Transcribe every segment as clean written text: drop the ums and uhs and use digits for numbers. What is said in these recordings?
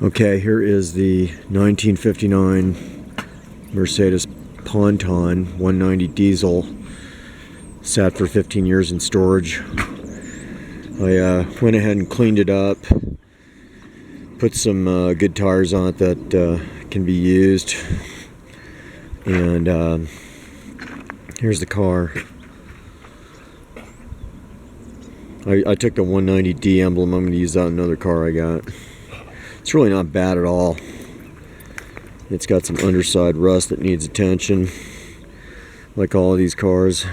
Okay, here is the 1959 Mercedes Ponton 190 diesel. Sat for 15 years in storage. I went ahead and cleaned it up, put some good tires on it that can be used, and here's the car. I took the 190D emblem. I'm going to use that on another car I got. It's really not bad at all. It's got some underside rust that needs attention, like all of these cars.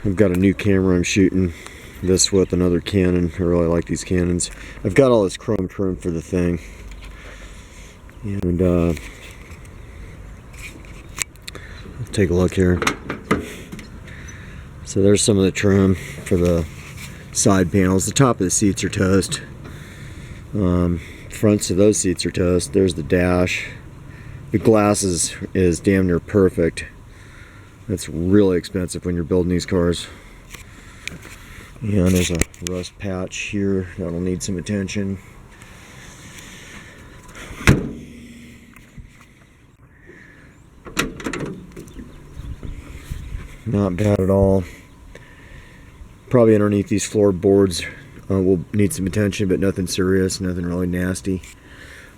I've got a new camera I'm shooting this with, another Canon. I really like these Canons. I've got all this chrome trim for the thing. And let's take a look here. So there's some of the trim for the side panels. The top of the seats are toast. Fronts of those seats are toast. There's the dash. The glass is damn near perfect. That's really expensive when you're building these cars. And there's a rust patch here that'll need some attention. Not bad at all. Probably underneath these floorboards will need some attention, but nothing serious, nothing really nasty.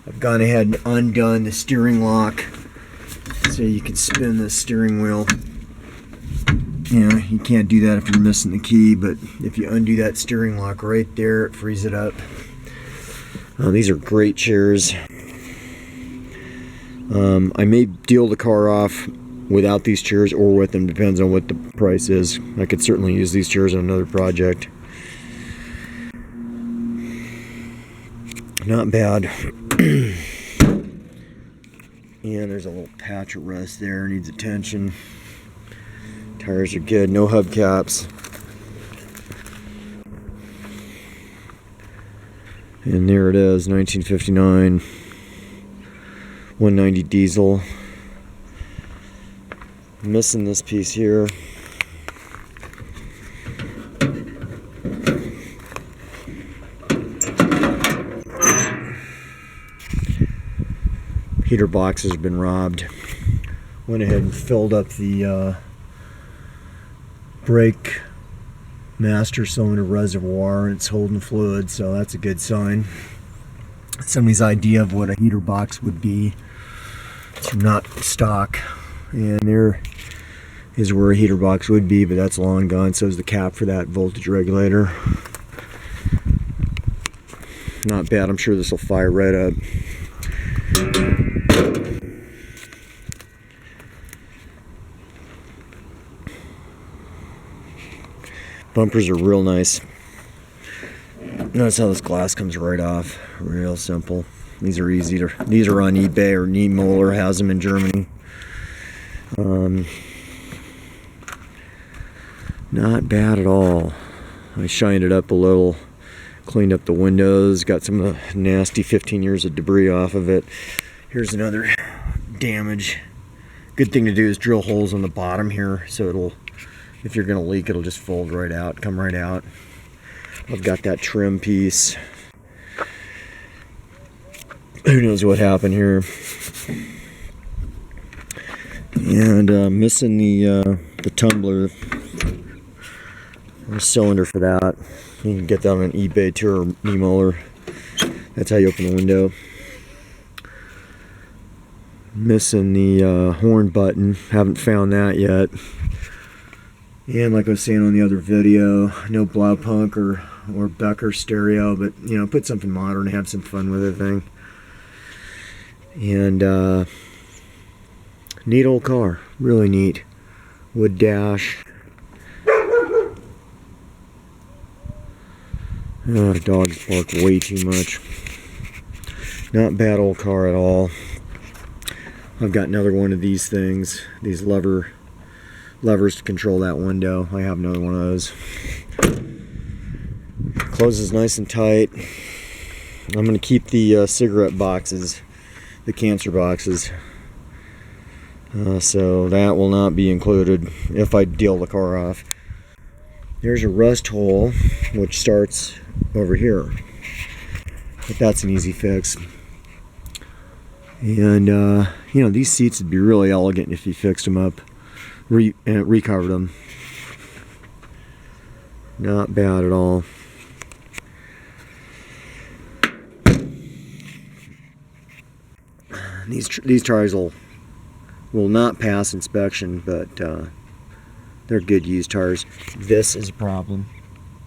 I've gone ahead and undone the steering lock so you can spin the steering wheel. Yeah, you can't do that if you're missing the key, but if you undo that steering lock right there, it frees it up. These are great chairs. I may deal the car off without these chairs or with them, depends on what the price is. I could certainly use these chairs on another project. Not bad. And there's a little patch of rust there, needs attention. Tires are good, no hubcaps. And there it is, 1959 190 diesel. Missing this piece here. Heater boxes have been robbed. Went ahead and filled up the brake master cylinder reservoir. It's holding fluid, so that's a good sign. Somebody's idea of what a heater box would be. It's not stock. And there is where a heater box would be, but that's long gone. So is the cap for that voltage regulator. Not bad. I'm sure this will fire right up. Bumpers are real nice. Notice how this glass comes right off. Real simple. These are easy to. These are on eBay, or Niemöller has them in Germany. Not bad at all. I shined it up a little, cleaned up the windows, got some of the nasty 15 years of debris off of it. Here's another damage. Good thing to do is drill holes on the bottom here, so it'll, if you're gonna leak, it'll just fold right out, come right out. I've got that trim piece. Who knows what happened here. And missing the tumbler, or cylinder for that. You can get that on eBay too, or Niemöller. That's how you open the window. Missing the horn button. Haven't found that yet. And like I was saying on the other video, no Blaupunk or Becker stereo, but you know, put something modern, have some fun with the thing. And neat old car, really neat. Wood dash. Oh, the dogs bark way too much. Not bad old car at all. I've got another one of these things, these levers to control that window. I have another one of those. Closes nice and tight. I'm going to keep the cigarette boxes, the cancer boxes. So that will not be included if I deal the car off. There's a rust hole which starts over here, but that's an easy fix. And you know, these seats would be really elegant if you fixed them up, recovered them. Not bad at all. These tires will not pass inspection, but they're good used tires. This is a problem.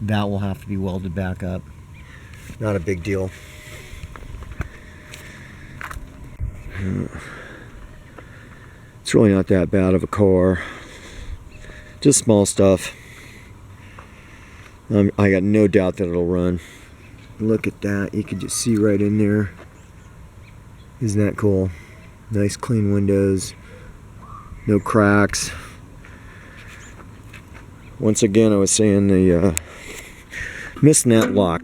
That will have to be welded back up. Not a big deal. It's really not that bad of a car. Just small stuff. I got no doubt that it'll run. Look at that. You can just see right in there. Isn't that cool? Nice clean windows. No cracks. Once again, I was saying the missing that lock.